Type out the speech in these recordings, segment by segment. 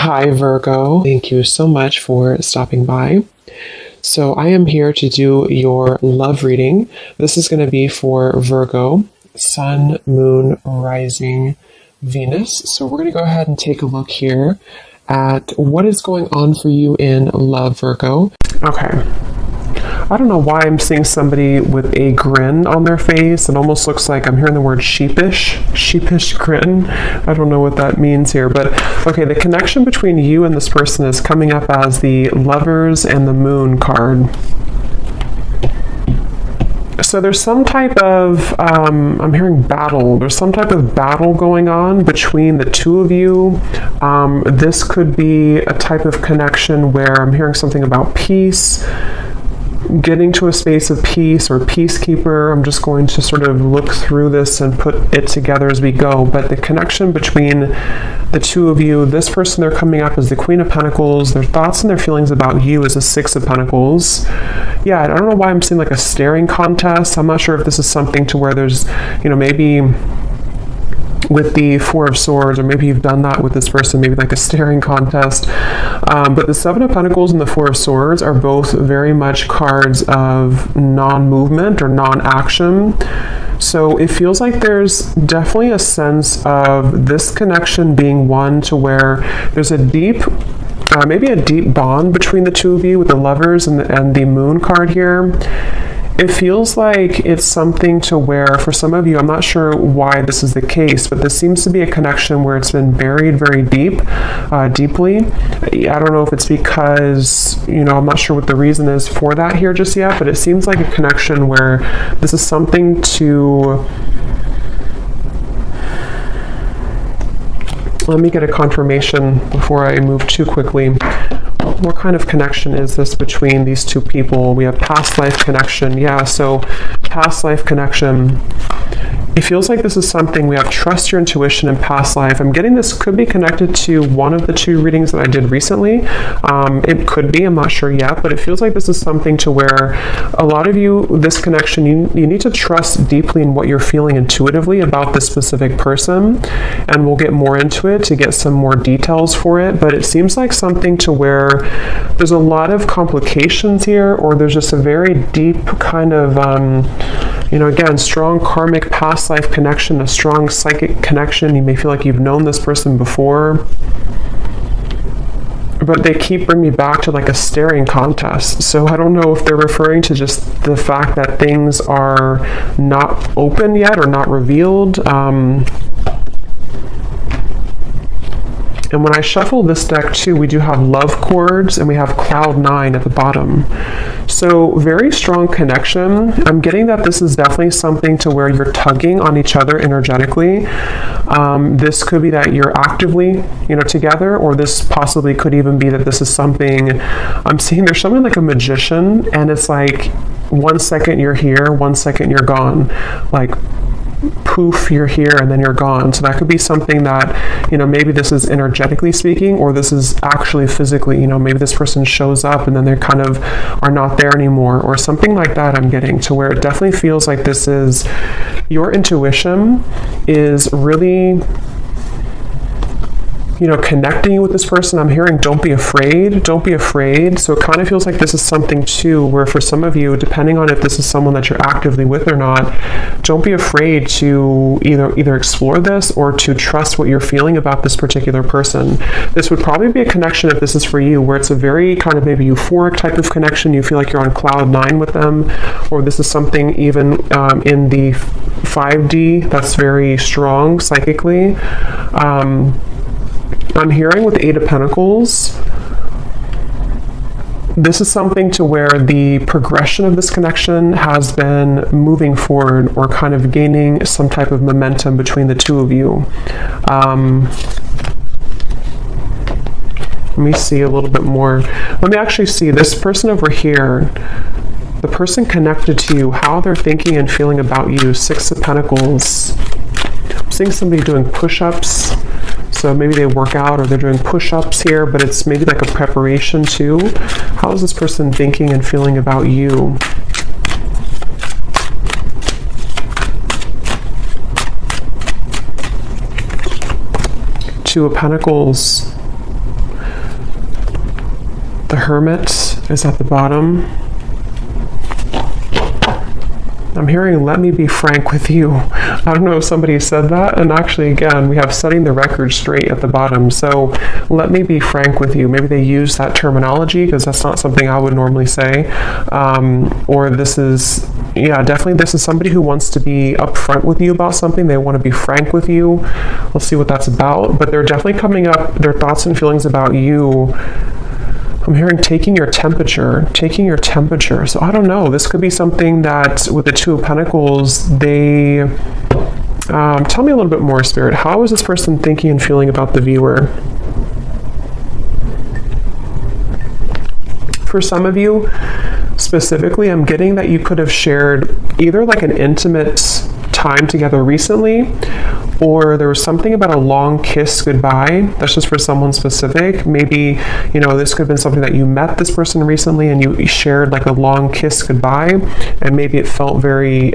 Hi, Virgo. Thank you so much for stopping by. So, I am here to do your love reading. This is going to be for Virgo, Sun, Moon, Rising, Venus. So, we're going to go ahead and take a look here at what is going on for you in love, Virgo. Okay. I don't know why I'm seeing somebody with a grin on their face. It almost looks like I'm hearing the word sheepish grin. I don't know what that means here, but okay, the connection between you and this person is coming up as the Lovers and the Moon card. So there's some type of, I'm hearing battle. There's some type of battle going on between the two of you. This could be a type of connection where I'm hearing something about peace, getting to a space of peace or peacekeeper. I'm just going to sort of look through this and put it together as we go. But the connection between the two of you, this person, they're coming up as the Queen of Pentacles. Their thoughts and their feelings about you is a Six of Pentacles. Yeah, I don't know why I'm seeing like a staring contest. I'm not sure if this is something to where there's, maybe with the Four of Swords, or maybe you've done that with this person, maybe like a staring contest. But the Seven of Pentacles and the Four of Swords are both very much cards of non-movement or non-action. So it feels like there's definitely a sense of this connection being one to where there's a deep, maybe a deep bond between the two of you with the Lovers and the Moon card here. It feels like it's something to where, for some of you, I'm not sure why this is the case, but this seems to be a connection where it's been buried very deeply. I don't know if it's because, I'm not sure what the reason is for that here just yet, but it seems like a connection where this is something to... Let me get a confirmation before I move too quickly. What kind of connection is this between these two people? We have past life connection. Yeah, so past life connection. It feels like this is something we have trust your intuition in past life. I'm getting this could be connected to one of the two readings that I did recently. It could be, I'm not sure yet, but it feels like this is something to where a lot of you, this connection, you need to trust deeply in what you're feeling intuitively about this specific person. And we'll get more into it to get some more details for it. But it seems like something to where there's a lot of complications here, or there's just a very deep kind of, again, strong karmic past life connection, a strong psychic connection. You may feel like you've known this person before, but they keep bringing me back to like a staring contest. So I don't know if they're referring to just the fact that things are not open yet or not revealed. And when I shuffle this deck too, we do have love chords and we have cloud 9 at the bottom. So very strong connection. I'm getting that this is definitely something to where you're tugging on each other energetically. This could be that you're actively, together, or this possibly could even be that this is something, I'm seeing there's something like a magician, and it's like 1 second you're here, 1 second you're gone. Like, poof, you're here and then you're gone. So that could be something that, maybe this is energetically speaking, or this is actually physically, maybe this person shows up and then they kind of are not there anymore, or something like that. I'm getting to where it definitely feels like this is your intuition is really, connecting you with this person. I'm hearing don't be afraid. So it kind of feels like this is something too where for some of you, depending on if this is someone that you're actively with or not, don't be afraid to either explore this or to trust what you're feeling about this particular person. This would probably be a connection, if this is for you, where it's a very kind of maybe euphoric type of connection. You feel like you're on cloud 9 with them, or this is something even in the 5D that's very strong psychically. I'm hearing with the Eight of Pentacles, this is something to where the progression of this connection has been moving forward or kind of gaining some type of momentum between the two of you. Let me see a little bit more. Let me actually see this person over here, the person connected to you, how they're thinking and feeling about you. Six of Pentacles. I'm seeing somebody doing push-ups. So maybe they work out or they're doing push-ups here, but it's maybe like a preparation too. How is this person thinking and feeling about you? Two of Pentacles. The Hermit is at the bottom. I'm hearing, let me be frank with you. I don't know if somebody said that. And actually, again, we have setting the record straight at the bottom. So let me be frank with you. Maybe they use that terminology because that's not something I would normally say. Or this is, yeah, definitely this is somebody who wants to be upfront with you about something. They want to be frank with you. Let's see what that's about. But they're definitely coming up, their thoughts and feelings about you. I'm hearing taking your temperature. So I don't know. This could be something that with the Two of Pentacles, they... tell me a little bit more, Spirit. How is this person thinking and feeling about the viewer? For some of you, specifically, I'm getting that you could have shared either like an intimate time together recently, or there was something about a long kiss goodbye. That's just for someone specific. Maybe, you know, this could have been something that you met this person recently and you shared like a long kiss goodbye, and maybe it felt very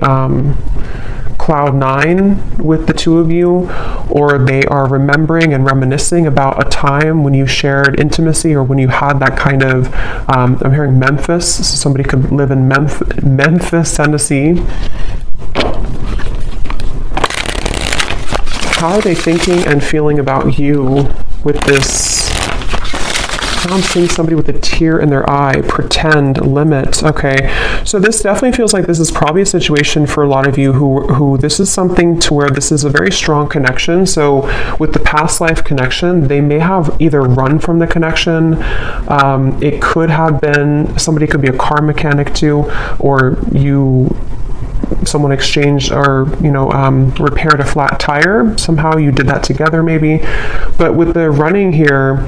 cloud nine with the two of you, or they are remembering and reminiscing about a time when you shared intimacy or when you had that kind of, I'm hearing Memphis, so somebody could live in Memphis, Tennessee. How are they thinking and feeling about you with this? Now I'm seeing somebody with a tear in their eye, pretend, limit. Okay, so this definitely feels like this is probably a situation for a lot of you who this is something to where this is a very strong connection. So with the past life connection, they may have either run from the connection. It could have been, somebody could be a car mechanic too, or someone exchanged or, you know, repaired a flat tire. Somehow you did that together maybe. But with the running here,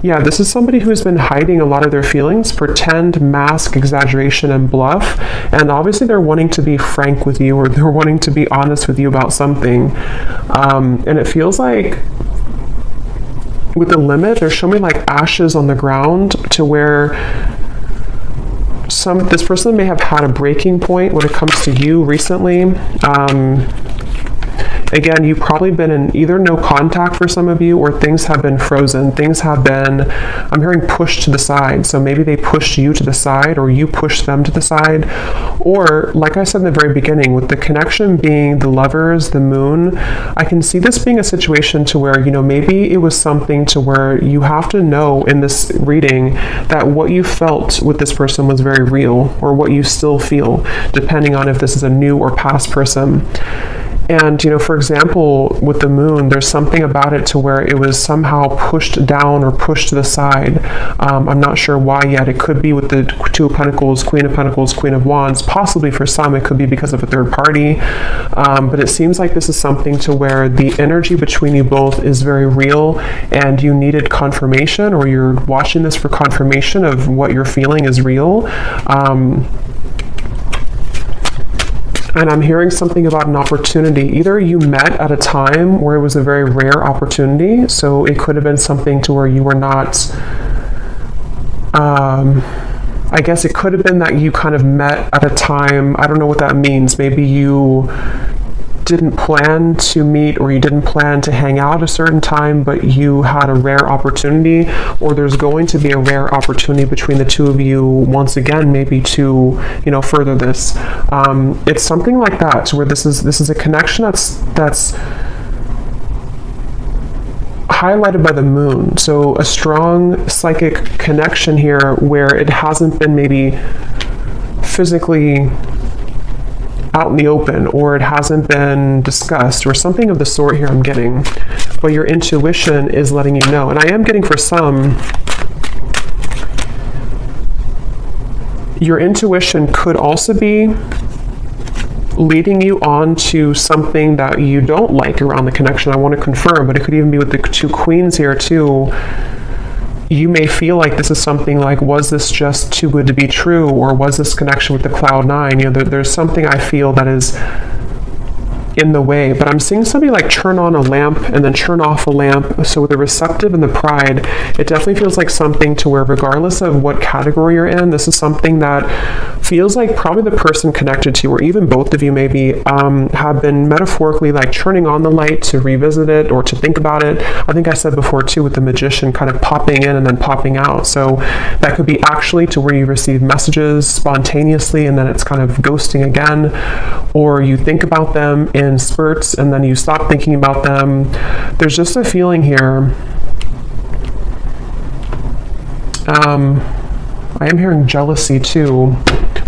yeah, this is somebody who's been hiding a lot of their feelings, pretend, mask, exaggeration, and bluff. And obviously they're wanting to be frank with you, or they're wanting to be honest with you about something. And it feels like with the limit, they're showing me like ashes on the ground, to where this person may have had a breaking point when it comes to you recently. Again, you've probably been in either no contact for some of you, or things have been frozen. Things have been, I'm hearing pushed to the side. So maybe they pushed you to the side, or you pushed them to the side. Or, like I said in the very beginning, with the connection being the Lovers, the Moon, I can see this being a situation to where, you know, maybe it was something to where you have to know in this reading that what you felt with this person was very real, or what you still feel, depending on if this is a new or past person. And, you know, for example, with the Moon, there's something about it to where it was somehow pushed down or pushed to the side. I'm not sure why yet. It could be with the Two of Pentacles, Queen of Wands. Possibly for some, it could be because of a third party. But it seems like this is something to where the energy between you both is very real, and you needed confirmation, or you're watching this for confirmation of what you're feeling is real. And I'm hearing something about an opportunity. Either you met at a time where it was a very rare opportunity, so it could have been something to where you were not, I guess it could have been that you kind of met at a time, I don't know what that means. Maybe you didn't plan to meet, or you didn't plan to hang out a certain time, but you had a rare opportunity, or there's going to be a rare opportunity between the two of you once again, maybe to, you know, further this. It's something like that, where this is a connection that's highlighted by the Moon. So a strong psychic connection here, where it hasn't been maybe physically out in the open, or it hasn't been discussed, or something of the sort here I'm getting, but your intuition is letting you know. And I am getting, for some, your intuition could also be leading you on to something that you don't like around the connection. I want to confirm, but it could even be with the two queens here too. You may feel like this is something like, was this just too good to be true, or was this connection with the Cloud 9? You know, there's something I feel that is in the way, but I'm seeing somebody like turn on a lamp and then turn off a lamp. So with the receptive and the pride, it definitely feels like something to where regardless of what category you're in, this is something that feels like probably the person connected to you, or even both of you maybe, have been metaphorically like turning on the light to revisit it or to think about it. I think I said before too, with the Magician kind of popping in and then popping out. So that could be actually to where you receive messages spontaneously and then it's kind of ghosting again, or you think about them in spurts and then you stop thinking about them. There's just a feeling here. I am hearing jealousy too.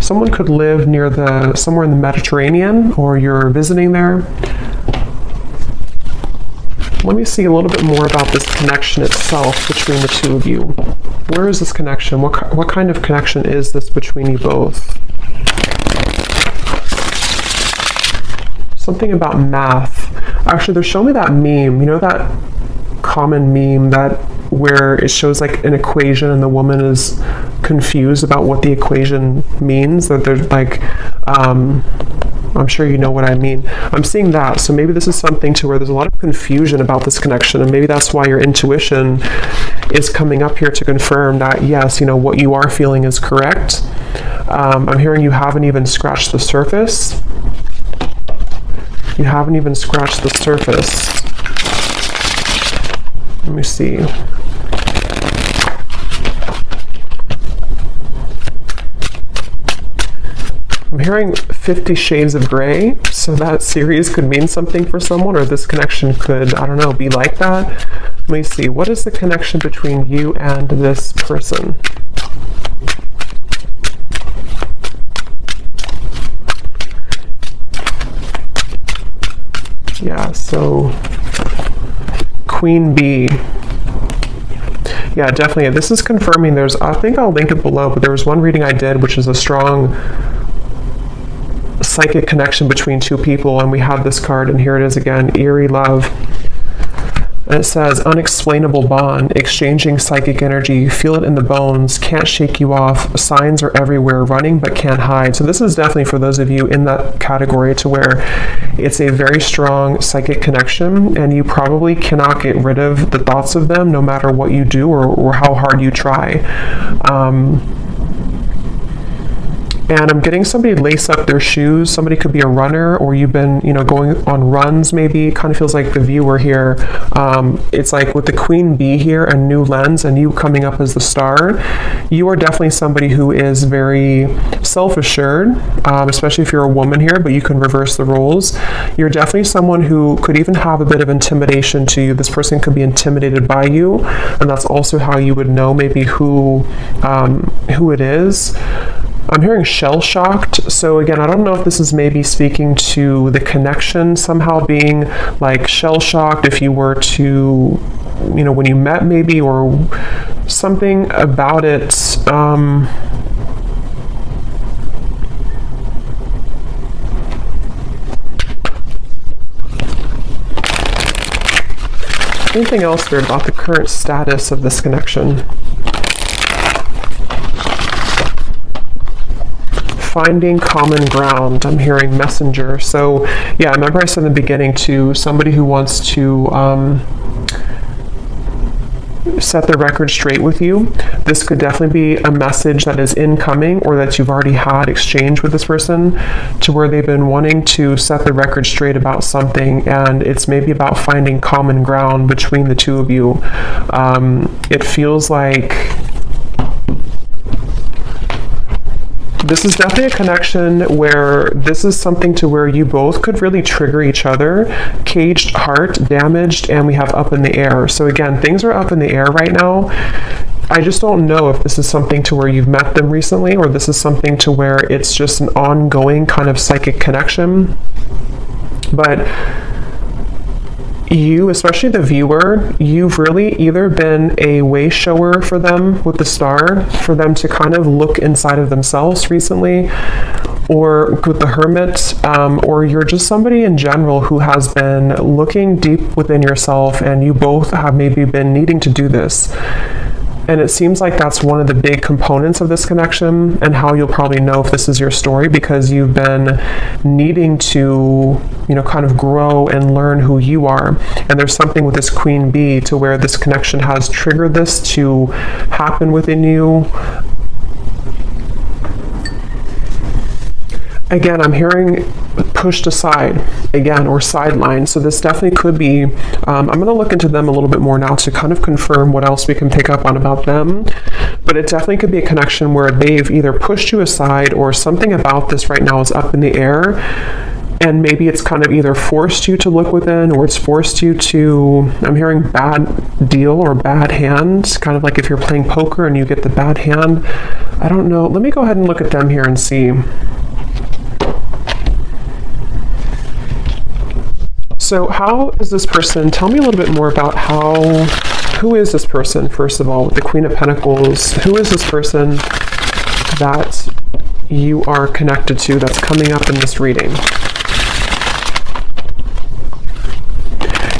Someone could live somewhere in the Mediterranean, or you're visiting there. Let me see a little bit more about this connection itself between the two of you. Where is this connection? What kind of connection is this between you both? Something about math. Actually, they're showing me that meme. You know that common meme where it shows like an equation and the woman is confused about what the equation means? That they're like, I'm sure you know what I mean. I'm seeing that. So maybe this is something to where there's a lot of confusion about this connection, and maybe that's why your intuition is coming up here to confirm that, yes, what you are feeling is correct. I'm hearing you haven't even scratched the surface. You haven't even scratched the surface. Let me see. I'm hearing 50 Shades of Grey, so that series could mean something for someone, or this connection could, I don't know, be like that. Let me see. What is the connection between you and this person? Yeah, so Queen Bee. Yeah, definitely. This is confirming I think I'll link it below, but there was one reading I did, which is a strong psychic connection between two people, and we have this card, and here it is again, Eerie Love. And it says, unexplainable bond, exchanging psychic energy, feel it in the bones, can't shake you off, signs are everywhere, running but can't hide. So this is definitely for those of you in that category to where it's a very strong psychic connection, and you probably cannot get rid of the thoughts of them no matter what you do or how hard you try. And I'm getting somebody lace up their shoes. Somebody could be a runner, or you've been, going on runs maybe. It kind of feels like the viewer here. It's like with the Queen Bee here, a new lens, and you coming up as the star. You are definitely somebody who is very self-assured, especially if you're a woman here, but you can reverse the roles. You're definitely someone who could even have a bit of intimidation to you. This person could be intimidated by you, and that's also how you would know maybe who it is. I'm hearing shell-shocked. So again, I don't know if this is maybe speaking to the connection somehow being like shell-shocked if you were to, when you met maybe, or something about it. Anything else weird about the current status of this connection? Finding common ground. I'm hearing messenger. So yeah, remember I said in the beginning to somebody who wants to set the record straight with you. This could definitely be a message that is incoming, or that you've already had exchange with this person, to where they've been wanting to set the record straight about something, and it's maybe about finding common ground between the two of you. It feels like this is definitely a connection where this is something to where you both could really trigger each other. Caged heart, damaged, and we have up in the air. So again, things are up in the air right now. I just don't know if this is something to where you've met them recently, or this is something to where it's just an ongoing kind of psychic connection. But you, especially the viewer, you've really either been a way shower for them with the star, for them to kind of look inside of themselves recently, or with the Hermit, or you're just somebody in general who has been looking deep within yourself, and you both have maybe been needing to do this. And it seems like that's one of the big components of this connection, and how you'll probably know if this is your story, because you've been needing to, kind of grow and learn who you are. And there's something with this Queen Bee to where this connection has triggered this to happen within you. Again, I'm hearing pushed aside again, or sidelined. So this definitely could be, I'm going to look into them a little bit more now to kind of confirm what else we can pick up on about them. But it definitely could be a connection where they've either pushed you aside, or something about this right now is up in the air. And maybe it's kind of either forced you to look within, or it's forced you to, I'm hearing bad deal or bad hand, kind of like if you're playing poker and you get the bad hand. I don't know. Let me go ahead and look at them here and see. So how is this person, tell me a little bit more about who is this person, first of all, with the Queen of Pentacles? Who is this person that you are connected to that's coming up in this reading?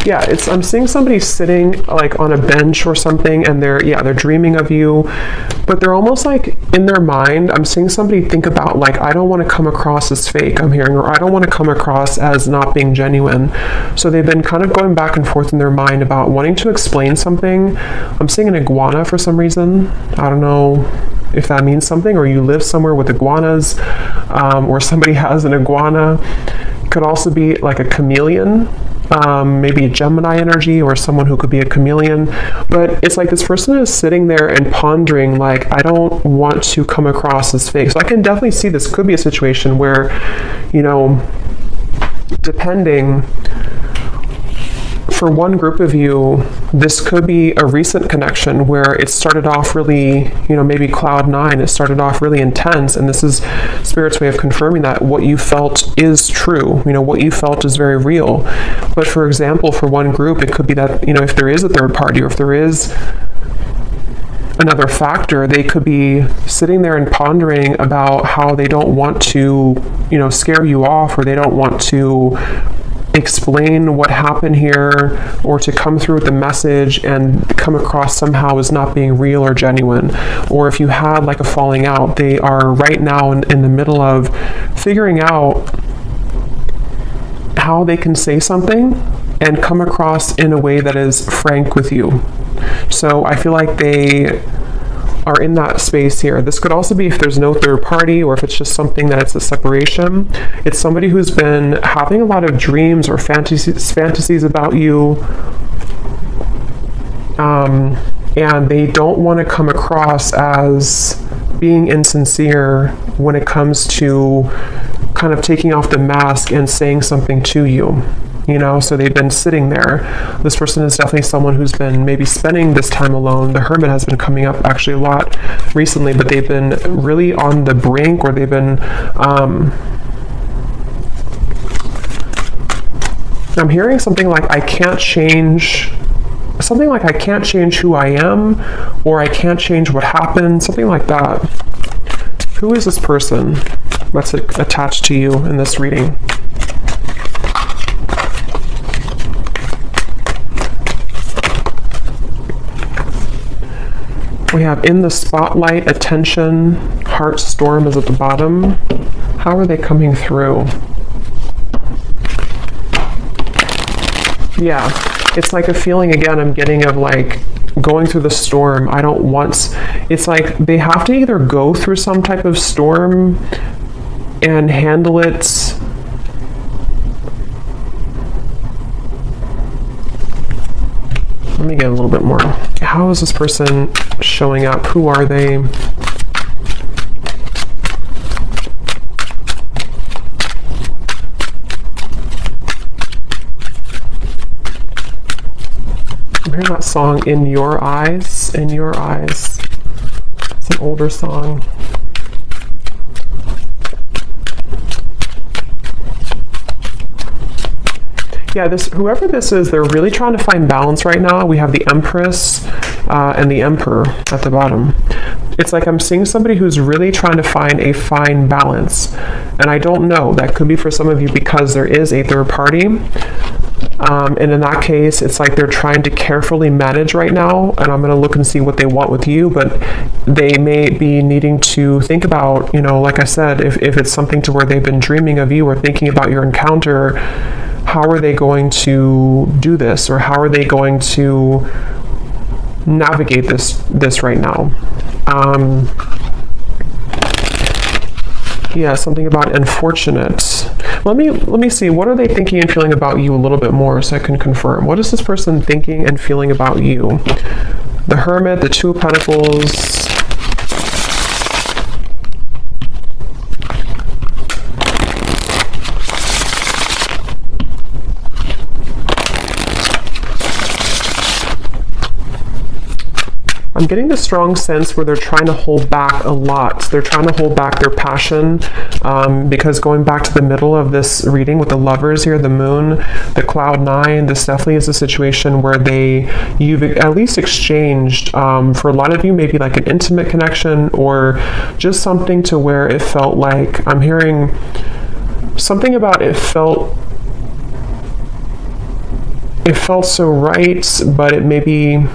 Yeah, I'm seeing somebody sitting like on a bench or something, and they're dreaming of you, but they're almost like in their mind, I'm seeing somebody think about like, I don't want to come across as fake, I'm hearing, or I don't want to come across as not being genuine. So they've been kind of going back and forth in their mind about wanting to explain something. I'm seeing an iguana for some reason. I don't know if that means something, or you live somewhere with iguanas, or somebody has an iguana. It could also be like a chameleon. Maybe a Gemini energy, or someone who could be a chameleon. But it's like this person is sitting there and pondering like, I don't want to come across as fake. So I can definitely see this could be a situation where, depending, for one group of you, this could be a recent connection where it started off really, maybe cloud nine, it started off really intense, and this is Spirit's way of confirming that what you felt is true, what you felt is very real. But for example, for one group, it could be that, if there is a third party, or if there is another factor, they could be sitting there and pondering about how they don't want to, scare you off, or they don't want to explain what happened here, or to come through with the message and come across somehow as not being real or genuine. Or if you had like a falling out, they are right now in the middle of figuring out how they can say something and come across in a way that is frank with you. So I feel like they are in that space here. This could also be if there's no third party, or if it's just something that it's a separation. It's somebody who's been having a lot of dreams or fantasies about you, and they don't want to come across as being insincere when it comes to kind of taking off the mask and saying something to you. So they've been sitting there. This person is definitely someone who's been maybe spending this time alone. The Hermit has been coming up actually a lot recently, but they've been really on the brink, or they've been, I'm hearing something like, I can't change who I am, or I can't change what happened, something like that. Who is this person that's attached to you in this reading? We have in the spotlight, attention, heart storm is at the bottom. How are they coming through? Yeah, it's like a feeling again I'm getting of like going through the storm. It's like they have to either go through some type of storm and handle it. Let me get a little bit more. How is this person showing up? Who are they? I'm hearing that song, In Your Eyes, In Your Eyes. It's an older song. Yeah, whoever this is, they're really trying to find balance right now. We have the Empress and the Emperor at the bottom. It's like I'm seeing somebody who's really trying to find a fine balance. And I don't know, that could be for some of you because there is a third party. And in that case, it's like they're trying to carefully manage right now, and I'm going to look and see what they want with you, but they may be needing to think about, like I said, if it's something to where they've been dreaming of you or thinking about your encounter, how are they going to do this, or how are they going to navigate this right now? Yeah, something about unfortunate. Let me see. What are they thinking and feeling about you a little bit more so I can confirm? What is this person thinking and feeling about you? The Hermit, the Two of Pentacles. I'm getting the strong sense where they're trying to hold back a lot. They're trying to hold back their passion, because going back to the middle of this reading with the Lovers here, the Moon, the Cloud 9, this definitely is a situation where you've at least exchanged, for a lot of you, maybe like an intimate connection or just something to where it felt like, I'm hearing something about it felt so right, but it maybe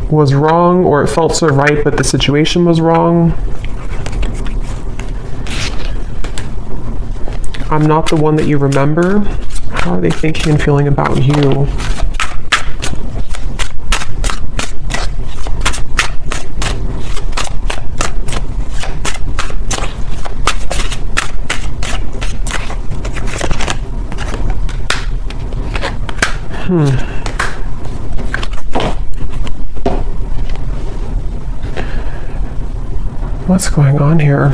was wrong, or it felt so right but the situation was wrong. I'm not the one that you remember. How are they thinking and feeling about you? What's going on here?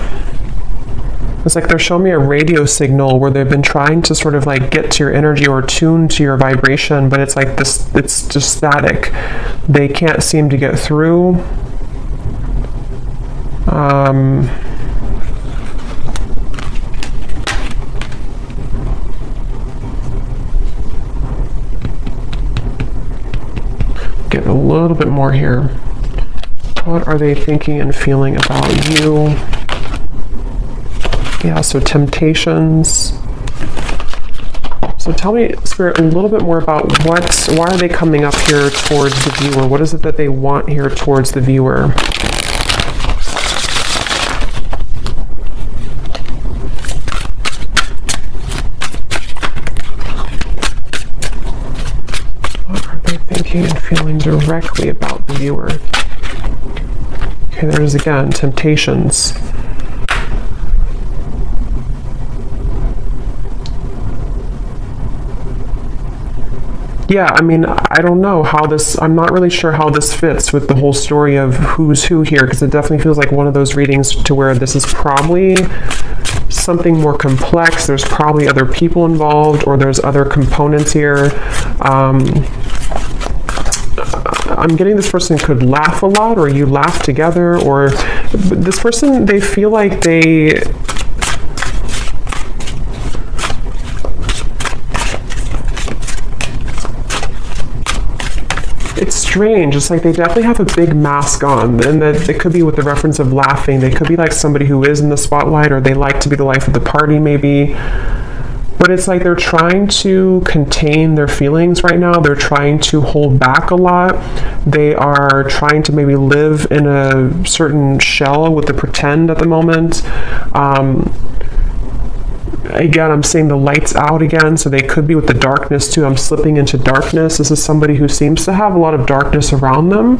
It's like they're showing me a radio signal where they've been trying to sort of like get to your energy or tune to your vibration, but it's like this, it's just static. They can't seem to get through. Get a little bit more here. What are they thinking and feeling about you? Yeah, so temptations. So tell me, Spirit, a little bit more about why are they coming up here towards the viewer? What is it that they want here towards the viewer? What are they thinking and feeling directly about the viewer? Okay, there's again, temptations. Yeah, I mean, I don't know how this, I'm not really sure how this fits with the whole story of who's who here, because it definitely feels like one of those readings to where this is probably something more complex. There's probably other people involved, or there's other components here. I'm getting this person could laugh a lot, or you laugh together, or this person, they feel like it's strange. It's like they definitely have a big mask on, and that it could be with the reference of laughing. They could be like somebody who is in the spotlight, or they like to be the life of the party maybe. But it's like they're trying to contain their feelings right now. They're trying to hold back a lot. They are trying to maybe live in a certain shell with the pretend at the moment. Again, I'm seeing the lights out again, so they could be with the darkness too. I'm slipping into darkness. This is somebody who seems to have a lot of darkness around them.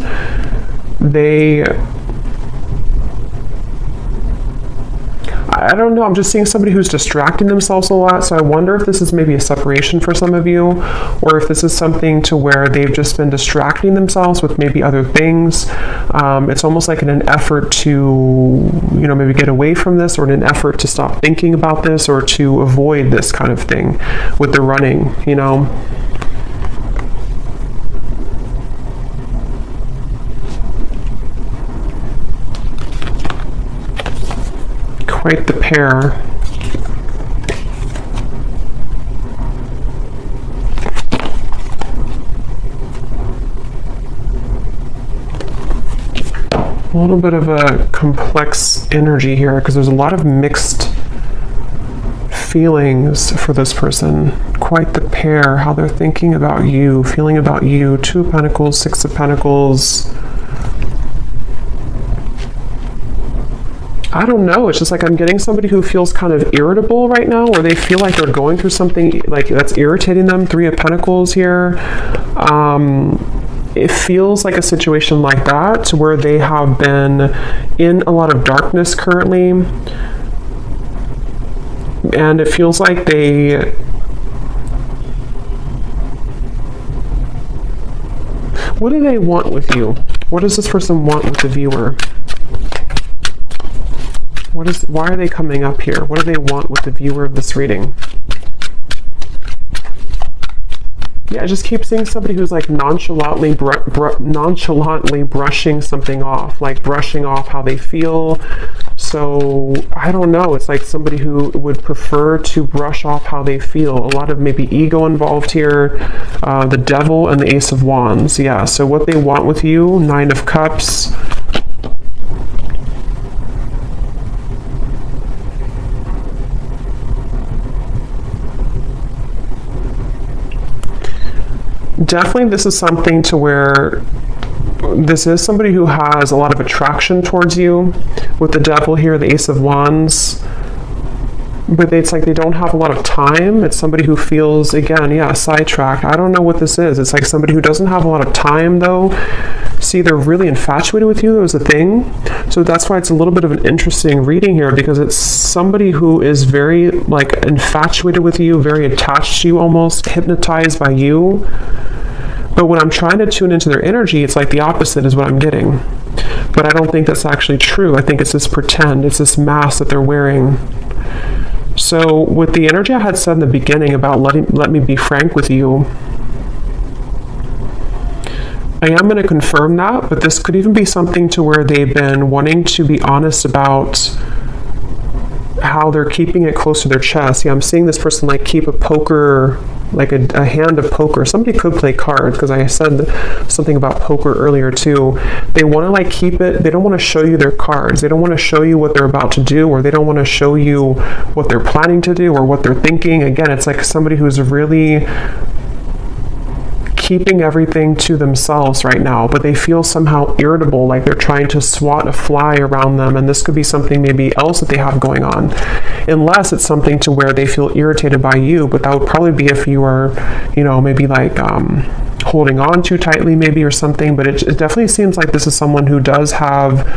I don't know, I'm just seeing somebody who's distracting themselves a lot, so I wonder if this is maybe a separation for some of you, or if this is something to where they've just been distracting themselves with maybe other things. It's almost like in an effort to, maybe get away from this, or in an effort to stop thinking about this, or to avoid this kind of thing with the running, Quite the pair. A little bit of a complex energy here, because there's a lot of mixed feelings for this person. Quite the pair, how they're thinking about you, feeling about you. 2 of Pentacles, 6 of Pentacles. I don't know. It's just like I'm getting somebody who feels kind of irritable right now, or they feel like they're going through something like that's irritating them. 3 of Pentacles here. It feels like a situation like that where they have been in a lot of darkness currently. And it feels like they... What do they want with you? What does this person want with the viewer? Why are they coming up here? What do they want with the viewer of this reading? Yeah, I just keep seeing somebody who's like nonchalantly brushing something off, like brushing off how they feel. So I don't know. It's like somebody who would prefer to brush off how they feel. A lot of maybe ego involved here. The Devil and the Ace of Wands. Yeah, so what they want with you, 9 of Cups. Definitely this is something to where this is somebody who has a lot of attraction towards you. With the Devil here, the Ace of Wands. But it's like they don't have a lot of time. It's somebody who feels, again, yeah, sidetracked. I don't know what this is. It's like somebody who doesn't have a lot of time, though. See, they're really infatuated with you. It was a thing. So that's why it's a little bit of an interesting reading here, because it's somebody who is very, like, infatuated with you, very attached to you almost, hypnotized by you. But when I'm trying to tune into their energy, it's like the opposite is what I'm getting. But I don't think that's actually true. I think it's this pretend. It's this mask that they're wearing. So with the energy I had said in the beginning about let me be frank with you, I am going to confirm that, but this could even be something to where they've been wanting to be honest about how they're keeping it close to their chest. Yeah, I'm seeing this person like keep a poker, like a hand of poker. Somebody could play cards, because I said something about poker earlier too. They want to like keep it, they don't want to show you their cards. They don't want to show you what they're about to do, or they don't want to show you what they're planning to do or what they're thinking. Again, it's like somebody who's really keeping everything to themselves right now, but they feel somehow irritable, like they're trying to swat a fly around them. And this could be something maybe else that they have going on, unless it's something to where they feel irritated by you. But that would probably be if you are, you know, maybe like holding on too tightly maybe or something. But it definitely seems like this is someone who does have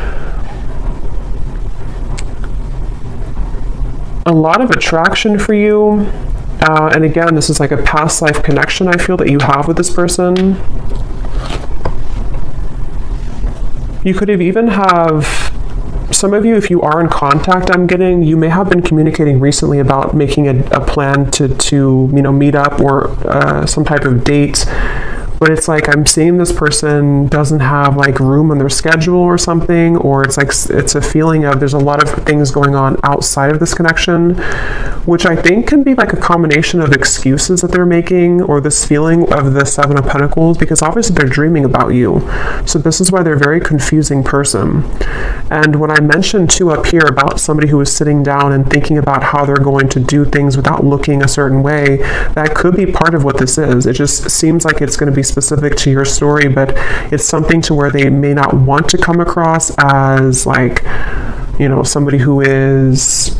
a lot of attraction for you. And again, this is like a past life connection I feel that you have with this person. You could have even have, some of you, if you are in contact, I'm getting, you may have been communicating recently about making a plan to you know, meet up or some type of date. But it's like I'm seeing this person doesn't have like room on their schedule or something, or it's like it's a feeling of there's a lot of things going on outside of this connection, which I think can be like a combination of excuses that they're making, or this feeling of the 7 of Pentacles, because obviously they're dreaming about you. So this is why they're a very confusing person. And when I mentioned too up here about somebody who is sitting down and thinking about how they're going to do things without looking a certain way, that could be part of what this is. It just seems like it's going to be specific to your story, but it's something to where they may not want to come across as like, you know, somebody who is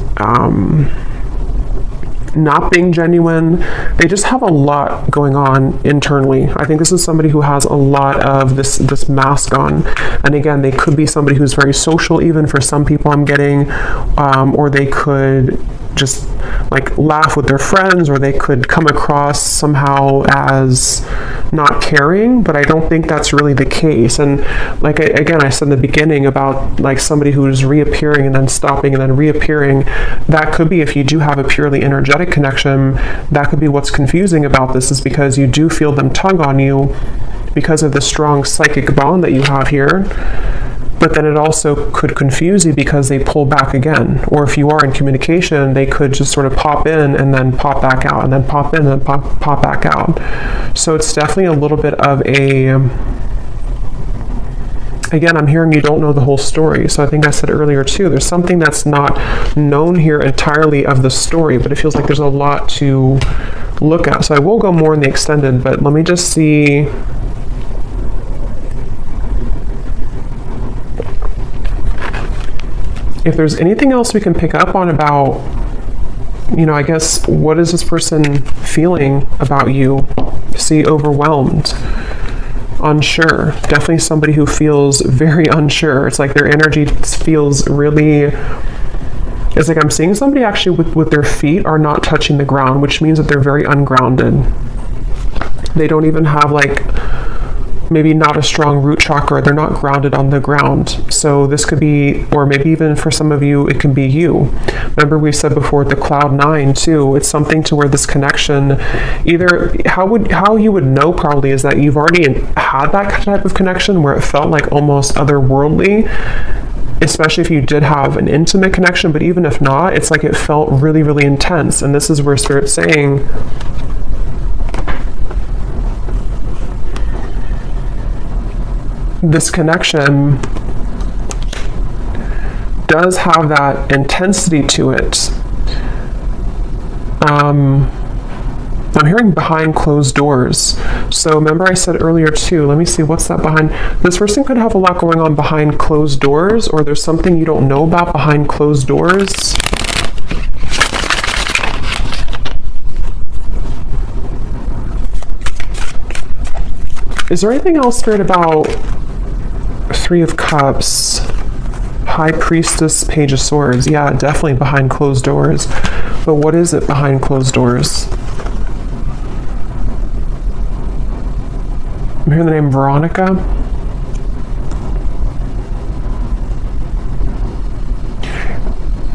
not being genuine. They just have a lot going on internally. I think this is somebody who has a lot of this mask on. And again, they could be somebody who's very social, even for some people I'm getting, or they could just like laugh with their friends, or they could come across somehow as not caring, but I don't think that's really the case. And like again, I said in the beginning about like somebody who's reappearing and then stopping and then reappearing, that could be, if you do have a purely energetic connection, that could be what's confusing about this, is because you do feel them tug on you because of the strong psychic bond that you have here. But then it also could confuse you because they pull back again. Or if you are in communication, they could just sort of pop in and then pop back out, and then pop in and then pop back out. So it's definitely a little bit of a Again, I'm hearing you don't know the whole story. So I think I said earlier too, there's something that's not known here entirely of the story, but it feels like there's a lot to look at. So I will go more in the extended, but let me just see. If there's anything else we can pick up on about, I guess, what is this person feeling about you? See, overwhelmed. Unsure. Definitely somebody who feels very unsure. It's like their energy feels really, it's like I'm seeing somebody actually with their feet are not touching the ground, which means that they're very ungrounded. They don't even have maybe not a strong root chakra. They're not grounded on the ground. So this could be, or maybe even for some of you, it can be you. Remember we said before the cloud 9 too, it's something to where this connection, either how you would know probably is that you've already had that type of connection where it felt like almost otherworldly, especially if you did have an intimate connection, but even if not, it's like it felt really, really intense. And this is where Spirit's saying, this connection does have that intensity to it. I'm hearing behind closed doors. So remember I said earlier too, let me see, what's that behind? This person could have a lot going on behind closed doors, or there's something you don't know about behind closed doors. Is there anything else, Spirit, about Three of Cups, High Priestess, Page of Swords? Yeah, definitely behind closed doors. But what is it behind closed doors? I'm hearing the name Veronica.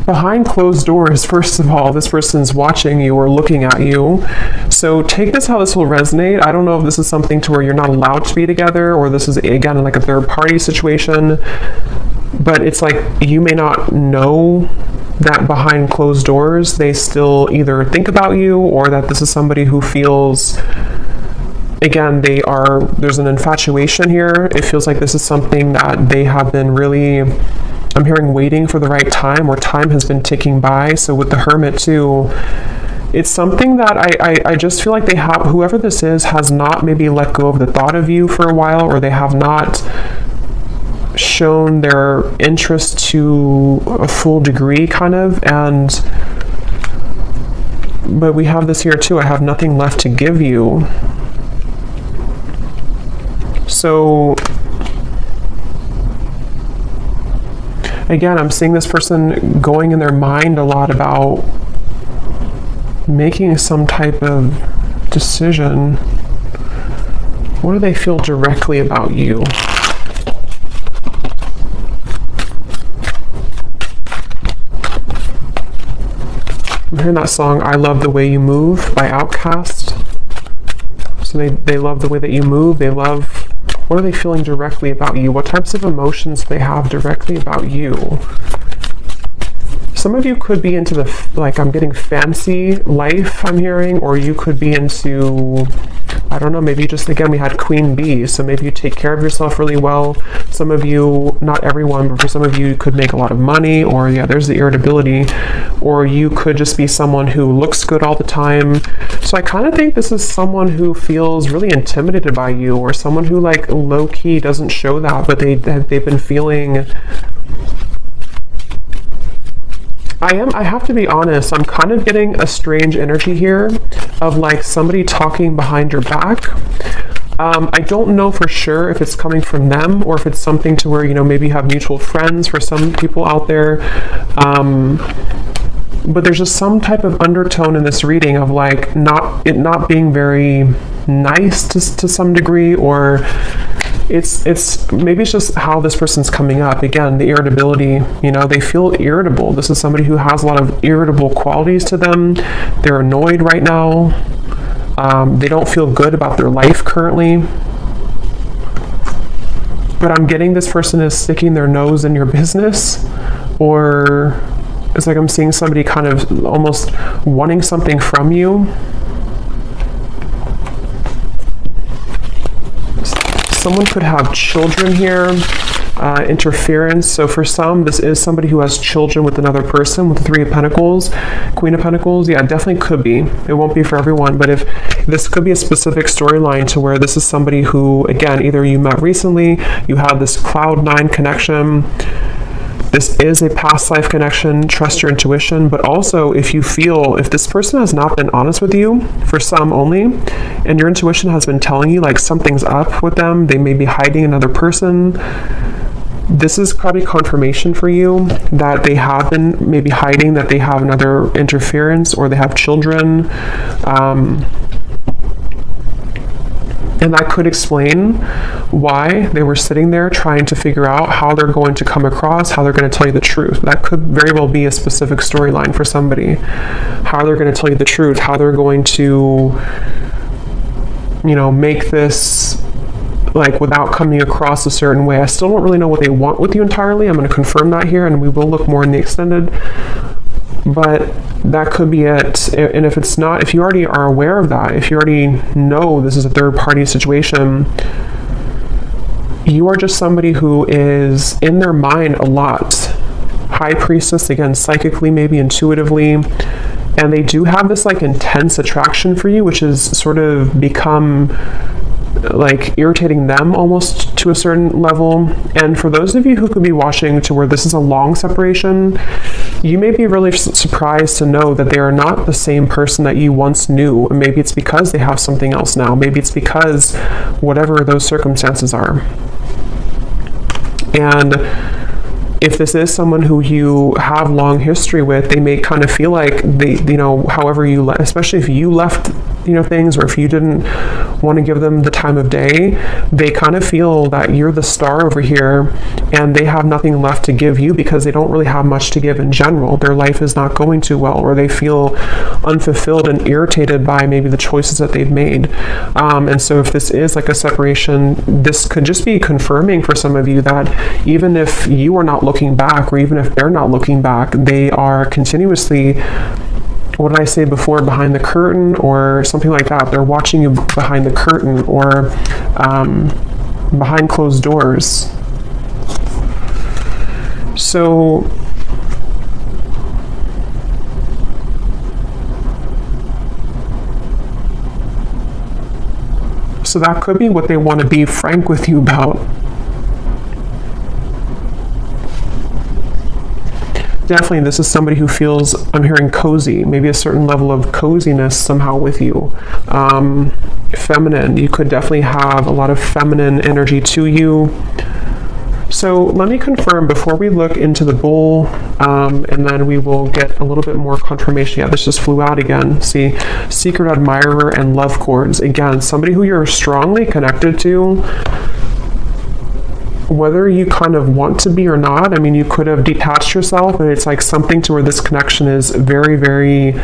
Behind closed doors, first of all, this person's watching you or looking at you. So take this how this will resonate. I don't know if this is something to where you're not allowed to be together, or this is, again, like a third party situation. But it's like you may not know that behind closed doors, they still either think about you, or that this is somebody who feels, again, there's an infatuation here. It feels like this is something that they have been really, I'm hearing, waiting for the right time, or time has been ticking by. So with the Hermit too, it's something that I just feel like they have, whoever this is has not maybe let go of the thought of you for a while, or they have not shown their interest to a full degree kind of. But we have this here too, I have nothing left to give you. So again, I'm seeing this person going in their mind a lot about making some type of decision. What do they feel directly about you? I'm hearing that song, I Love the Way You Move by Outkast. So they love the way that you move. They love, what are they feeling directly about you? What types of emotions do they have directly about you? Some of you could be into the, like, I'm getting fancy life, I'm hearing, or you could be into, I don't know, maybe just, again, we had Queen Bee, so maybe you take care of yourself really well. Some of you, not everyone, but for some of you, you could make a lot of money, or yeah, there's the irritability, or you could just be someone who looks good all the time. So I kind of think this is someone who feels really intimidated by you, or someone who, like, low-key doesn't show that, but they've been feeling, I have to be honest, I'm kind of getting a strange energy here of like somebody talking behind your back. I don't know for sure if it's coming from them, or if it's something to where, you know, maybe you have mutual friends for some people out there. But there's just some type of undertone in this reading of like not being very nice to some degree, or it's maybe it's just how this person's coming up. Again, the irritability, you know, they feel irritable. This is somebody who has a lot of irritable qualities to them. They're annoyed right now. They don't feel good about their life currently. But I'm getting this person is sticking their nose in your business, or it's like I'm seeing somebody kind of almost wanting something from you. Someone could have children here. interference. So for some, this is somebody who has children with another person, with the Three of Pentacles, Queen of Pentacles. Yeah, it definitely could be. It won't be for everyone, but if this could be a specific storyline to where this is somebody who, again, either you met recently, you have this cloud nine connection. This is a past life connection. Trust your intuition. But also, if you feel, if this person has not been honest with you, for some only, and your intuition has been telling you like something's up with them, they may be hiding another person, this is probably confirmation for you that they have been maybe hiding, that they have another interference, or they have children. And that could explain why they were sitting there trying to figure out how they're going to come across, how they're going to tell you the truth. That could very well be a specific storyline for somebody. How they're going to tell you the truth, how they're going to, you know, make this like without coming across a certain way. I still don't really know what they want with you entirely. I'm going to confirm that here, and we will look more in the extended. But that could be it. And if it's not, if you already are aware of that, if you already know this is a third party situation, you are just somebody who is in their mind a lot. High Priestess, again, psychically, maybe intuitively. And they do have this like intense attraction for you, which has sort of become like irritating them almost to a certain level. And for those of you who could be watching to where this is a long separation, you may be really surprised to know that they are not the same person that you once knew. And maybe it's because they have something else now. Maybe it's because whatever those circumstances are. And if this is someone who you have long history with, they may kind of feel like they, you know, however you, especially if you left, you know, things, or if you didn't want to give them the time of day, they kind of feel that you're the star over here and they have nothing left to give you because they don't really have much to give in general. Their life is not going too well, or they feel unfulfilled and irritated by maybe the choices that they've made. And so if this is like a separation, this could just be confirming for some of you that even if you are not looking back, or even if they're not looking back, they are continuously, what did I say before, behind the curtain or something like that. They're watching you behind the curtain, or behind closed doors. So that could be what they want to be frank with you about. Definitely, this is somebody who feels, I'm hearing cozy, maybe a certain level of coziness somehow with you. Feminine, you could definitely have a lot of feminine energy to you. So let me confirm before we look into the bull, and then we will get a little bit more confirmation. Yeah, this just flew out again. See, secret admirer and love cords. Again, somebody who you're strongly connected to, whether you kind of want to be or not. I mean, you could have detached yourself, but it's like something to where this connection is very, very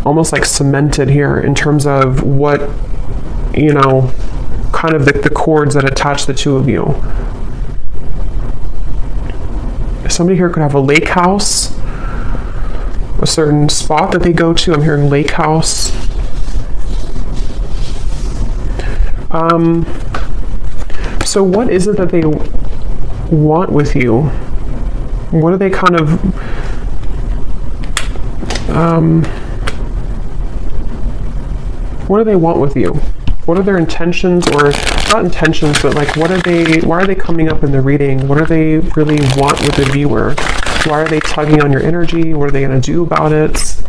almost like cemented here in terms of what, you know, kind of the cords that attach the two of you. Somebody here could have a lake house, a certain spot that they go to. I'm hearing lake house. So what is it that they want with you? What are they kind of, what do they want with you? What are their intentions, or not intentions, but like what are they, why are they coming up in the reading? What do they really want with the viewer? Why are they tugging on your energy? What are they going to do about it?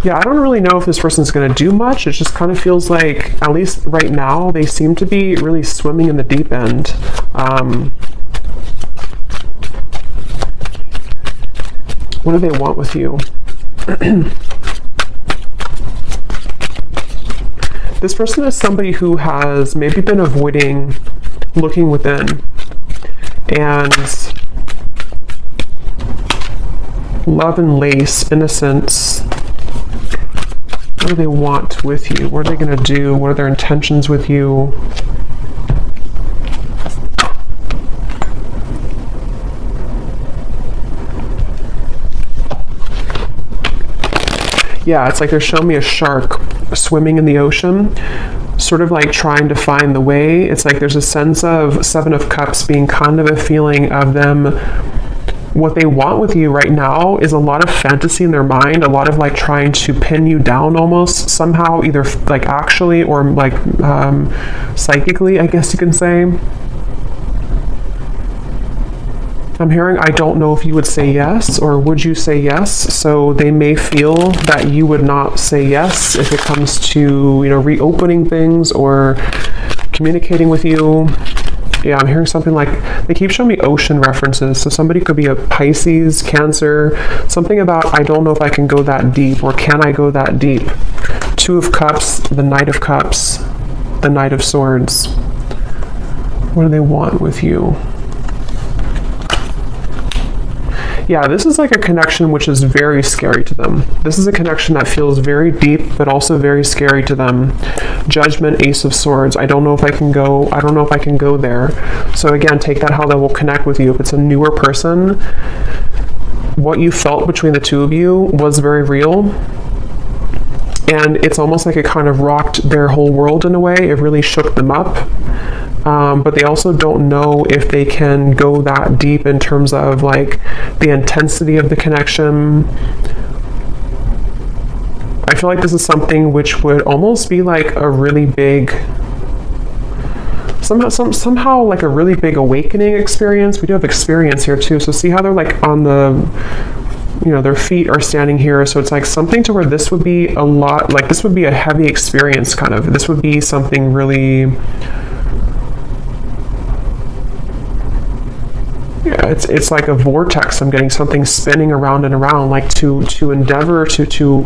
Yeah, I don't really know if this person's going to do much. It just kind of feels like, at least right now, they seem to be really swimming in the deep end. What do they want with you? This person is somebody who has maybe been avoiding looking within. And love and lace, innocence. What do they want with you? What are they going to do? What are their intentions with you? Yeah, it's like they're showing me a shark swimming in the ocean. sort of like trying to find the way. It's like there's a sense of Seven of Cups being kind of a feeling of them. What they want with you right now is a lot of fantasy in their mind, a lot of like trying to pin you down almost somehow, either like actually or like psychically, I guess you can say. I'm hearing, I don't know if you would say yes, or would you say yes? So they may feel that you would not say yes if it comes to, you know, reopening things or communicating with you. Yeah, I'm hearing something like, they keep showing me ocean references. So somebody could be a Pisces, Cancer, something about, I don't know if I can go that deep, or can I go that deep? Two of Cups, the Knight of Cups, the Knight of Swords. What do they want with you? Yeah, this is like a connection which is very scary to them. This is a connection that feels very deep, but also very scary to them. Judgment, Ace of Swords. I don't know if I can go, I don't know if I can go there. So again, take that how that will connect with you. If it's a newer person, what you felt between the two of you was very real. And it's almost like it kind of rocked their whole world in a way. It really shook them up. But they also don't know if they can go that deep in terms of like the intensity of the connection. I feel like this is something which would almost be like a really big, somehow like a really big awakening experience. We do have experience here too. So see how they're like on the, you know, their feet are standing here. So it's like something to where this would be a lot, like this would be a heavy experience kind of. This would be something really, yeah, it's like a vortex. I'm getting something spinning around and around, like to endeavor to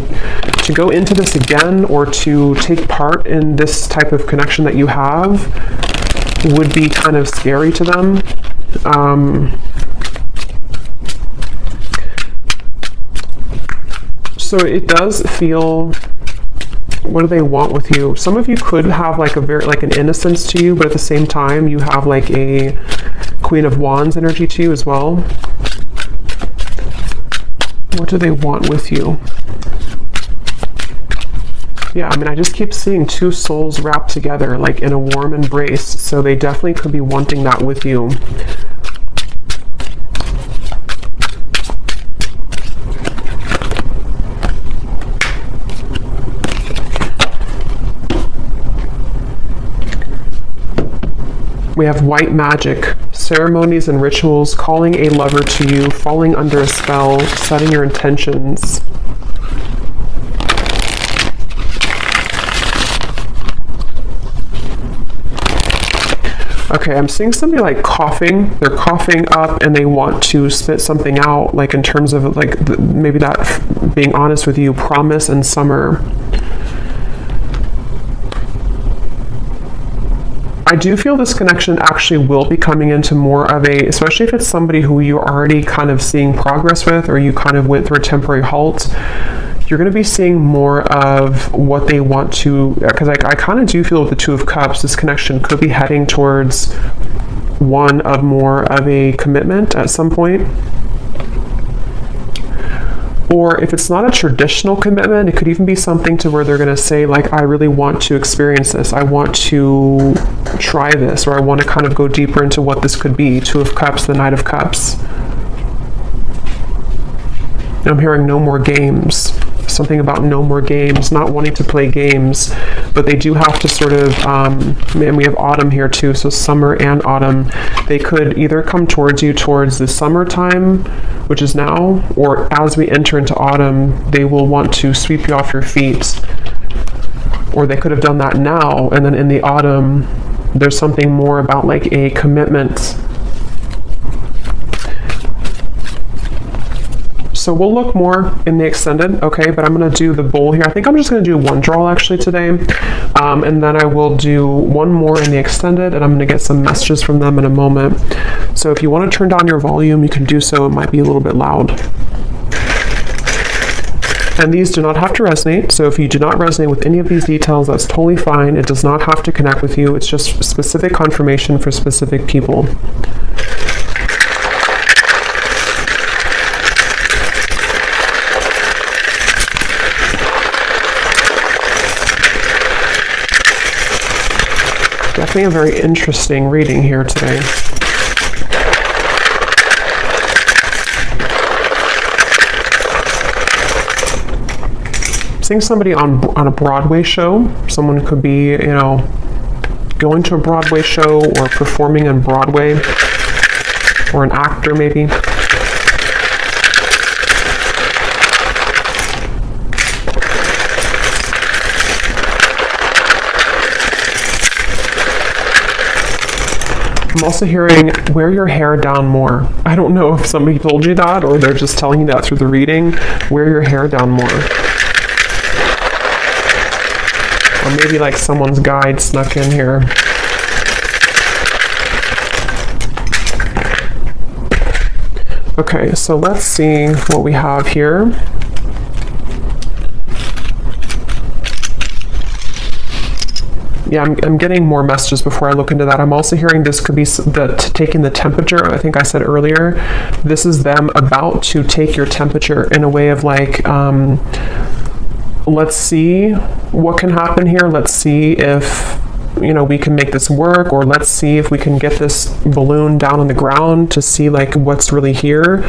go into this again, or to take part in this type of connection that you have would be kind of scary to them. So it does feel, what do they want with you? Some of you could have like a very, like an innocence to you, but at the same time you have like a Queen of Wands energy to you as well. What do they want with you? Yeah, I mean, I just keep seeing two souls wrapped together, like in a warm embrace. So they definitely could be wanting that with you. We have white magic, ceremonies and rituals, calling a lover to you, falling under a spell, setting your intentions. Okay, I'm seeing somebody like coughing. They're coughing up and they want to spit something out, like in terms of like maybe that, being honest with you, promise and summer. I do feel this connection actually will be coming into more of a, especially if it's somebody who you're already kind of seeing progress with, or you kind of went through a temporary halt, you're going to be seeing more of what they want to, because I kind of do feel with the Two of Cups, this connection could be heading towards one of more of a commitment at some point. Or if it's not a traditional commitment, it could even be something to where they're going to say, like, I really want to experience this. I want to try this, or I want to kind of go deeper into what this could be. Two of Cups, the Knight of Cups. I'm hearing no more games. Something about no more games, not wanting to play games, but they do have to sort of, and we have autumn here too, so summer and autumn. They could either come towards you towards the summertime, which is now, or as we enter into autumn, they will want to sweep you off your feet. Or they could have done that now, and then in the autumn, there's something more about like a commitment. So we'll look more in the extended, okay, but I'm going to do the bowl here. I think I'm just going to do one draw actually today, and then I will do one more in the extended, and I'm going to get some messages from them in a moment. So if you want to turn down your volume, you can do so. It might be a little bit loud. And these do not have to resonate, so if you do not resonate with any of these details, that's totally fine. It does not have to connect with you. It's just specific confirmation for specific people. definitely a very interesting reading here today. Seeing somebody on a Broadway show. Someone could be, you know, going to a Broadway show or performing on Broadway, or an actor maybe. I'm also hearing wear your hair down more. I don't know if somebody told you that or they're just telling you that through the reading. Wear your hair down more. Or maybe like someone's guide snuck in here. Okay, so let's see what we have here. Yeah, I'm getting more messages before I look into that. I'm also hearing this could be taking the temperature. I think I said earlier, this is them about to take your temperature in a way of like, let's see what can happen here. Let's see if, you know, we can make this work, or let's see if we can get this balloon down on the ground to see like what's really here.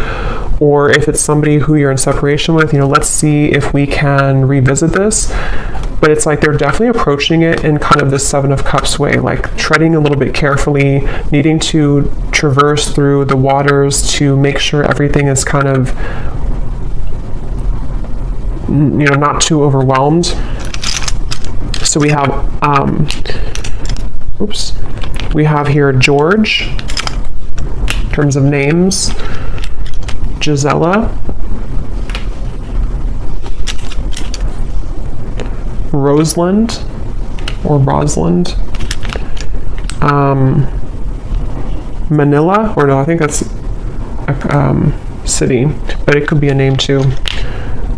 Or if it's somebody who you're in separation with, you know, let's see if we can revisit this. But it's like they're definitely approaching it in kind of the Seven of Cups way, like treading a little bit carefully, needing to traverse through the waters to make sure everything is kind of, you know, not too overwhelmed. So we have, we have here George, in terms of names, Gisela, Rosalind, or Rosalind, Manila, or no, I think that's a city, but it could be a name too.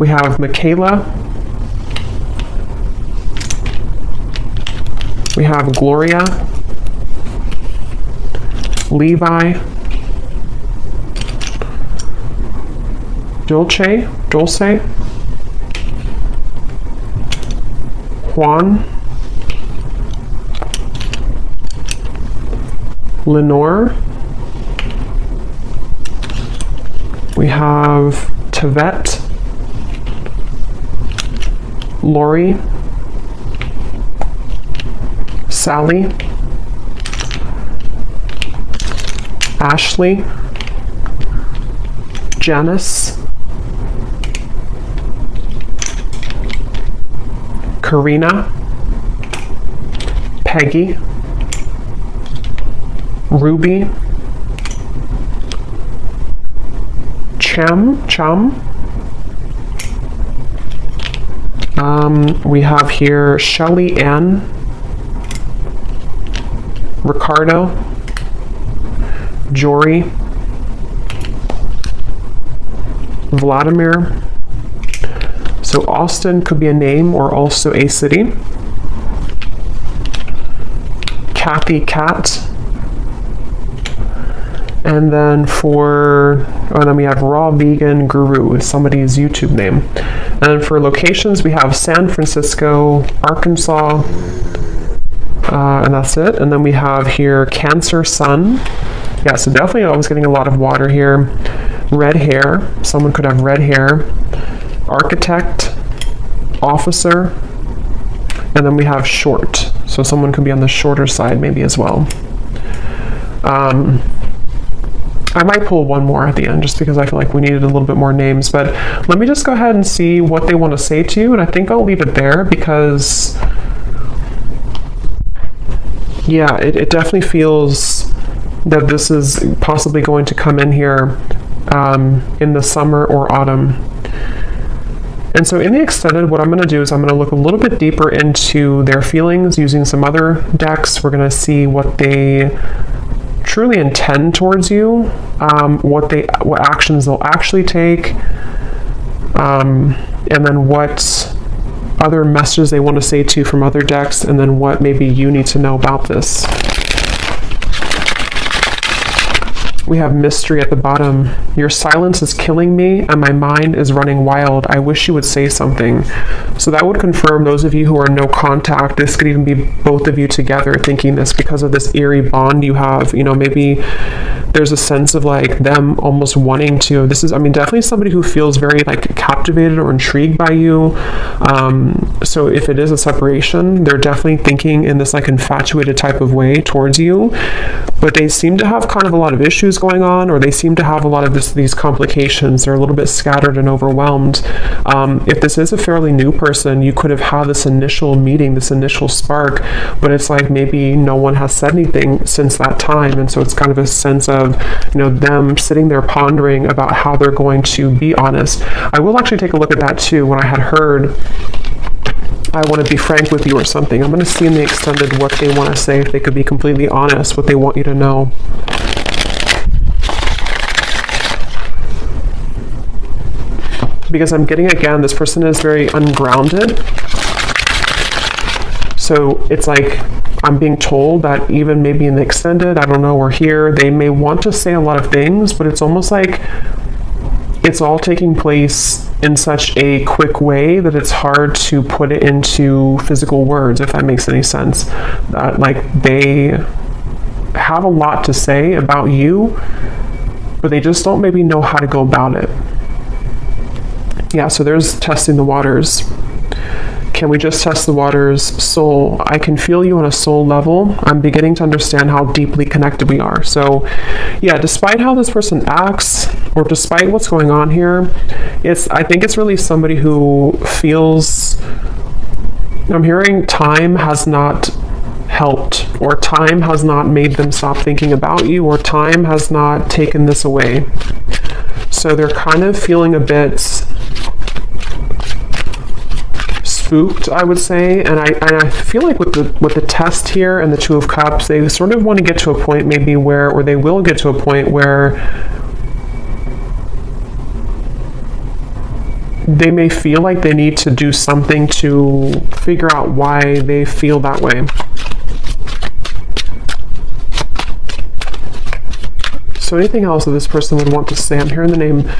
We have Michaela, we have Gloria, Levi, Dulce, Juan, Lenore, we have Tavette, Lori, Sally, Ashley, Janice, Karina, Peggy, Ruby, Chum. We have here Shelly Ann, Ricardo, Jory, Vladimir. So Austin could be a name or also a city. Kathy Cat. And then then we have Raw Vegan Guru, somebody's YouTube name. And for locations, we have San Francisco, Arkansas, and that's it. And then we have here Cancer Sun. Yeah, so definitely I was getting a lot of water here. Red hair, someone could have red hair. Architect, officer, and then we have short. So someone could be on the shorter side maybe as well. I might pull one more at the end just because I feel like we needed a little bit more names, but let me just go ahead and see what they want to say to you, and I think I'll leave it there because, yeah, it definitely feels that this is possibly going to come in here in the summer or autumn. And so in the extended, what I'm going to do is I'm going to look a little bit deeper into their feelings using some other decks. We're going to see what they truly intend towards you, what actions they'll actually take, and then what other messages they want to say to you from other decks, and then what maybe you need to know about this. We have mystery at the bottom. Your silence is killing me and my mind is running wild. I wish you would say something. So that would confirm those of you who are no contact. This could even be both of you together thinking this because of this eerie bond you have. You know, maybe there's a sense of like them almost wanting to, this is, I mean, definitely somebody who feels very like captivated or intrigued by you. So if it is a separation, they're definitely thinking in this like infatuated type of way towards you, but they seem to have kind of a lot of issues going on, or they seem to have a lot of these complications. They're a little bit scattered and overwhelmed. If this is a fairly new person, you could have had this initial meeting, this initial spark, but it's like maybe no one has said anything since that time. And so it's kind of a sense of, you know, them sitting there pondering about how they're going to be honest. I will actually take a look at that too. When I had heard, I want to be frank with you or something, I'm going to see in the extended what they want to say, if they could be completely honest, what they want you to know. Because I'm getting, again, this person is very ungrounded. So it's like I'm being told that even maybe in the extended, I don't know, or here, they may want to say a lot of things, but it's almost like it's all taking place in such a quick way that it's hard to put it into physical words, if that makes any sense. That like they have a lot to say about you, but they just don't maybe know how to go about it. Yeah, so there's testing the waters. Can we just test the waters? Soul. I can feel you on a soul level. I'm beginning to understand how deeply connected we are. So yeah, despite how this person acts, or despite what's going on here, I think it's really somebody who feels, I'm hearing time has not helped, or time has not made them stop thinking about you, or time has not taken this away. So they're kind of feeling a bit spooked, I would say, and I feel like with the test here and the Two of Cups, they sort of want to get to a point maybe where, or they will get to a point where they may feel like they need to do something to figure out why they feel that way. So anything else that this person would want to say? I'm hearing the name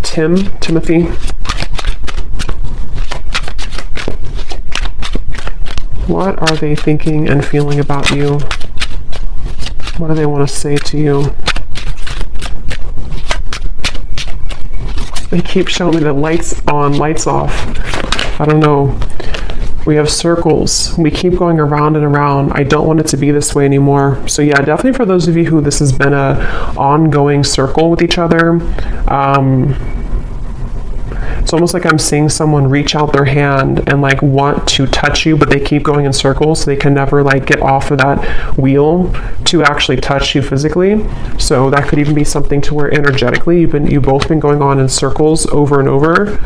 Timothy. What are they thinking and feeling about you? What do they want to say to you? They keep showing me the lights on, lights off. I don't know. We have circles. We keep going around and around. I don't want it to be this way anymore. So yeah, definitely for those of you who this has been a ongoing circle with each other, it's almost like I'm seeing someone reach out their hand and like want to touch you, but they keep going in circles, so they can never like get off of that wheel to actually touch you physically. So that could even be something to where energetically you've both been going on in circles over and over.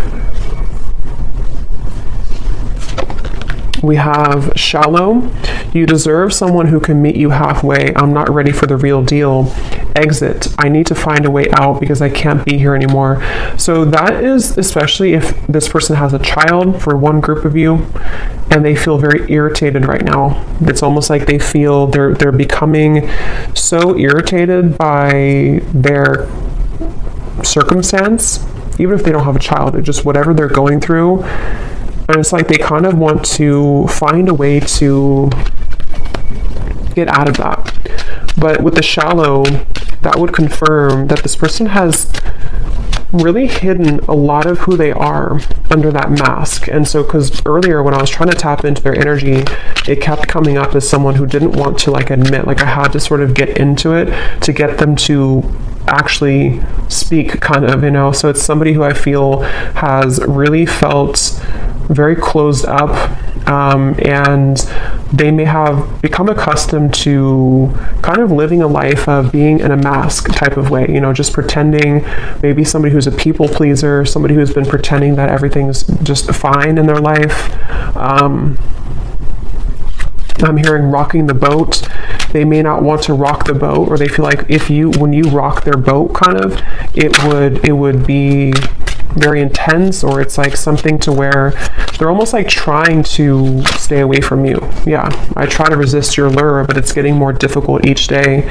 We have shallow. You deserve someone who can meet you halfway. I'm not ready for the real deal. Exit. I need to find a way out because I can't be here anymore. So that is especially if this person has a child, for one group of you, and they feel very irritated right now. It's almost like they feel they're becoming so irritated by their circumstance, even if they don't have a child, it's just whatever they're going through. And it's like they kind of want to find a way to get out of that. But with the shallow, that would confirm that this person has really hidden a lot of who they are under that mask. And so, because earlier when I was trying to tap into their energy, it kept coming up as someone who didn't want to like admit, like I had to sort of get into it to get them to actually speak, kind of, you know. So it's somebody who I feel has really felt very closed up, and they may have become accustomed to kind of living a life of being in a mask type of way, you know, just pretending, maybe somebody who's a people pleaser, somebody who's been pretending that everything's just fine in their life. I'm hearing rocking the boat. They may not want to rock the boat, or they feel like when you rock their boat, kind of, it would be very intense, or it's like something to where they're almost like trying to stay away from you. Yeah, I try to resist your lure, but it's getting more difficult each day.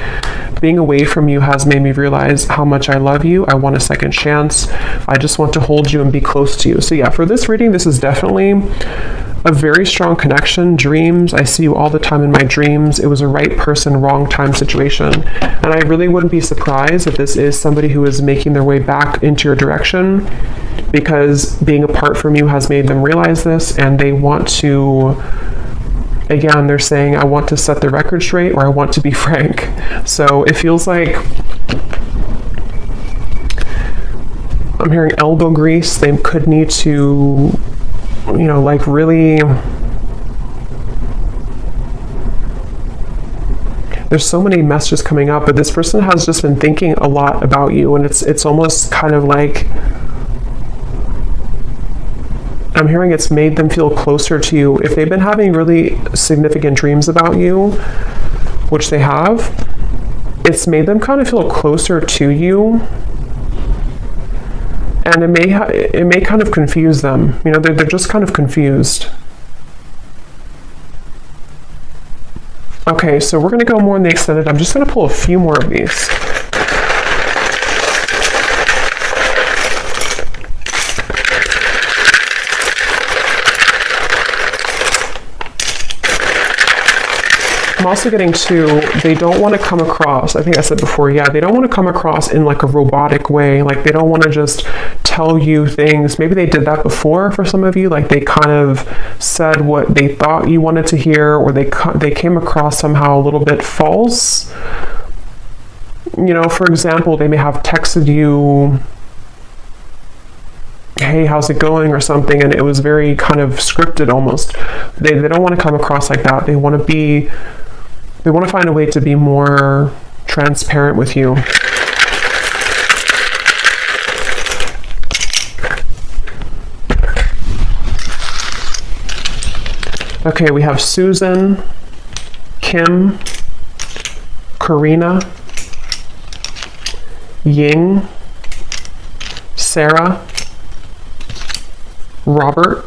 Being away from you has made me realize how much I love you. I want a second chance. I just want to hold you and be close to you. So yeah, for this reading, this is definitely a very strong connection. Dreams, I see you all the time in my dreams. It was a right person, wrong time situation. And I really wouldn't be surprised if this is somebody who is making their way back into your direction, because being apart from you has made them realize this, and they want to, again, they're saying, I want to set the record straight, or I want to be frank. So it feels like I'm hearing elbow grease. They could need to, you know, like really, there's so many messages coming up, but this person has just been thinking a lot about you, and it's almost kind of like, I'm hearing it's made them feel closer to you. If they've been having really significant dreams about you, which they have, it's made them kind of feel closer to you. And it may kind of confuse them. You know, they're just kind of confused. Okay, so we're going to go more in the extended. I'm just going to pull a few more of these. I'm also getting to, they don't want to come across, I think I said before, yeah, they don't want to come across in like a robotic way. Like they don't want to just tell you things. Maybe they did that before for some of you. Like they kind of said what they thought you wanted to hear, or they came across somehow a little bit false. You know, for example, they may have texted you, hey, how's it going, or something, and it was very kind of scripted almost. They don't want to come across like that. They want to find a way to be more transparent with you. Okay, we have Susan, Kim, Karina, Ying, Sarah, Robert,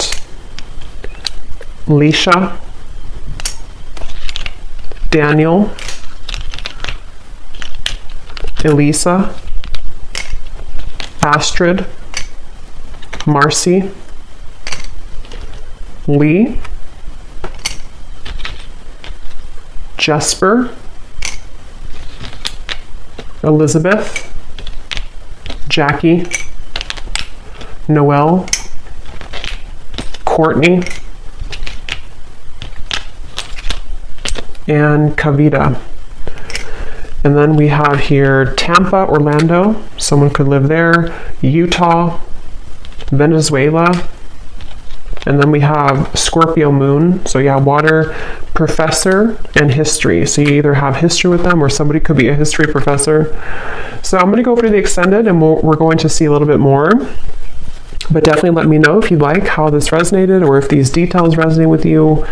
Leisha, Daniel, Elisa, Astrid, Marcy, Lee, Jesper, Elizabeth, Jackie, Noelle, Courtney, and Kavita. And then we have here Tampa, Orlando, someone could live there, Utah, Venezuela, and then we have Scorpio moon, so yeah, water, professor, and history. So you either have history with them, or somebody could be a history professor. So I'm going to go over to the extended, and we're going to see a little bit more. But definitely let me know if you like how this resonated, or if these details resonate with you.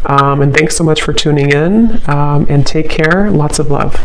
And thanks so much for tuning in, and take care. Lots of love.